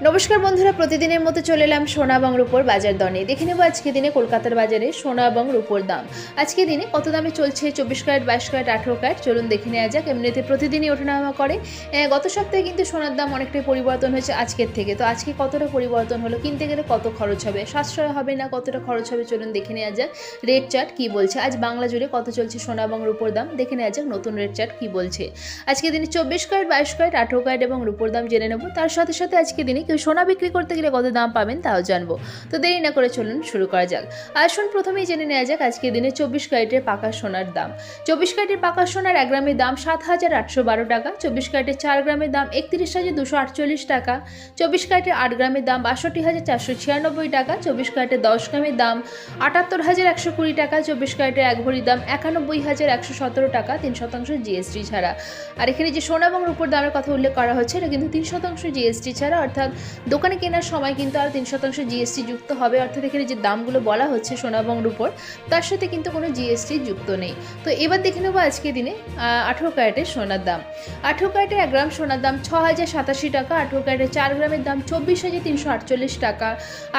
নমস্কার বন্ধুরা, প্রতিদিনের মতো চলে এলাম সোনা এবং রূপোর বাজার দরে। দেখে নেব আজকে দিনে কলকাতার বাজারে সোনা এবং রূপোর দাম। আজকে দিনে কত দামে চলছে 24 ক্যারেট, 22 ক্যারেট, 18 ক্যারেট, চলুন দেখে নেওয়া যাক। এমনিতে প্রতিদিনই ওঠানামা করে। গত সপ্তাহে কিন্তু সোনার দাম অনেকটাই পরিবর্তন হয়েছে আজকের থেকে। তো আজকে কতটা পরিবর্তন হলো, কিনতে গেলে কত খরচ হবে, সাশ্রয় হবে না কতটা খরচ হবে, চলুন দেখে নেওয়া যাক রেট চার্ট কী বলছে। আজ বাংলা জুড়ে কত চলছে সোনা এবং রূপোর দাম দেখে নেওয়া যাক নতুন রেট চার্ট কী বলছে। আজকে দিনে 24 ক্যারেট, 22 ক্যারেট, 18 ক্যারেট এবং রূপোর দাম জেনে নেব। তার সাথে সাথে আজকে দিনে কেউ সোনা বিক্রি করতে গেলে কত দাম পাবেন তাও জানবো। তো দেরি না করে চলুন শুরু করা যাক। আসুন প্রথমেই জেনে নেওয়া যাক আজকের দিনে 24 ক্যারেটের পাকা সোনার দাম। 24 ক্যারেটের পাকা সোনার 1 গ্রামের দাম 7,812 টাকা। 24 ক্যারেটের 4 গ্রামের দাম 31,248 টাকা। 24 ক্যারেটের 8 গ্রামের দাম 62,496 টাকা। 24 ক্যারেটের 10 গ্রামের দাম 78,120 টাকা। 24 ক্যারেটের 1 ভরির দাম 91,117 টাকা 3% জিএসটি ছাড়া। আর এখানে যে সোনা এবং রূপোর দামের কথা উল্লেখ করা হচ্ছে এটা কিন্তু 3% জিএসটি ছাড়া, অর্থাৎ দোকানে কেনার সময় কিন্তু আর 3% জিএসটি যুক্ত হবে। অর্থাৎ এখানে যে দামগুলো বলা হচ্ছে সোনা এবং রূপোর তার সাথে কিন্তু কোনো জিএসটি যুক্ত নেই। তো এবার দেখে নেবো আজকে দিনে 18 ক্যারেটের সোনার দাম। 18 ক্যারেটের 1 গ্রাম সোনার দাম 6,087 টাকা। 18 ক্যারেটের 4 গ্রামের দাম 24,348 টাকা।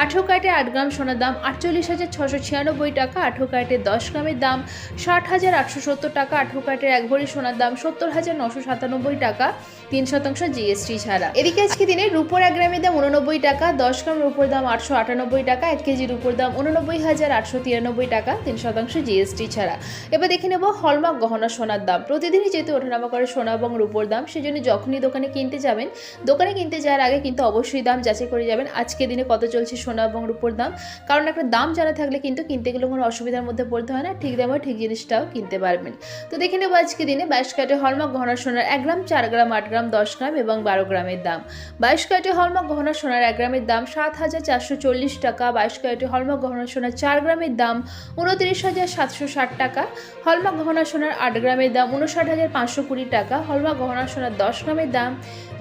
18 ক্যারেটের 8 গ্রাম সোনার দাম 48,696 টাকা। 18 ক্যারেটের 10 গ্রামের দাম 60,870 টাকা। 18 ক্যারেটের 1 ভরি সোনার দাম 70,997 টাকা 3% জিএসটি ছাড়া। এদিকে আজকে দিনে রূপোর 1 গ্রামের দাম 89 টাকা। 10 গ্রাম রূপোর দাম 898 টাকা। 1 কেজি রূপোর দাম 89,893 টাকা 3% জিএসটি ছাড়া। এবার দেখে নেব হলমার্ক গহনা সোনার দাম। প্রতিদিনই যেহেতু ওঠানামা করে সোনা এবং রূপোর দাম, সেজন্য যখনই দোকানে কিনতে যাবেন, দোকানে কিনতে যাওয়ার আগে কিন্তু অবশ্যই দাম যাচাই করে যাবেন আজকে দিনে কত চলছে সোনা এবং রূপোর দাম। কারণ একটা দাম জানা থাকলে কিন্তু কিনতে গেলে কোনো অসুবিধার মধ্যে পড়তে হয় না, ঠিক দামে ঠিক জিনিসটাও কিনতে পারবেন। তো দেখে নেব আজকে দিনে 22 ক্যারেটের হলমার্ক গহনা সোনার 1 গ্রাম, 4 গ্রাম, 8 গ্রাম, 10 গ্রাম এবং 12 গ্রামের দাম। 22 ক্যারেটের হলমার্ক গহনা সোনার 1 গ্রামের দাম 7,440 টাকা। 22 ক্যারেটের হলমার্ক গহনা সোনার 4 গ্রামের দাম 29,760 টাকা। হলমার্ক গহনা সোনার 8 গ্রামের দাম 59,520 টাকা। হলমার্ক গহনা সোনার 10 গ্রামের দাম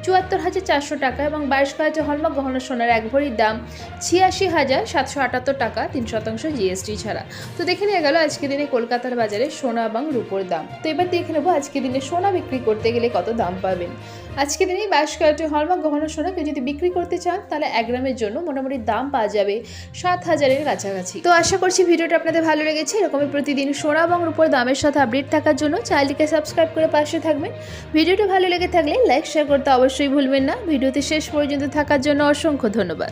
74,400 টাকা এবং 22 ক্যারেটের হলমার্ক গহনা সোনার 1 ভরির দাম 86,778 টাকা 3% জিএসটি ছাড়া। তো দেখে নিয়ে গেল আজকে দিনে কলকাতার বাজারে সোনা এবং রূপোর দাম। তো এবার দেখে নেবো আজকে দিনে সোনা বিক্রি করতে গেলে কত দাম পাবেন। আজকে দিনে 22 ক্যারেটের হলমার্ক গহনা সোনা কেউ যদি বিক্রি করতে চান তাহলে 1 গ্রামের জন্য মোটামুটি দাম পাওয়া যাবে 7,000-এর কাছাকাছি। তো আশা করছি ভিডিওটা আপনাদের ভালো লেগেছে। এরকমই প্রতিদিন সোনা এবং রূপোর দামের সাথে আপডেট থাকার জন্য চ্যানেলটিকে সাবস্ক্রাইব করে পাশে থাকবেন। ভিডিওটি ভালো লেগে থাকলে লাইক শেয়ার করতে অবশ্যই ভুলবেন না। ভিডিওতে শেষ পর্যন্ত থাকার জন্য অসংখ্য ধন্যবাদ।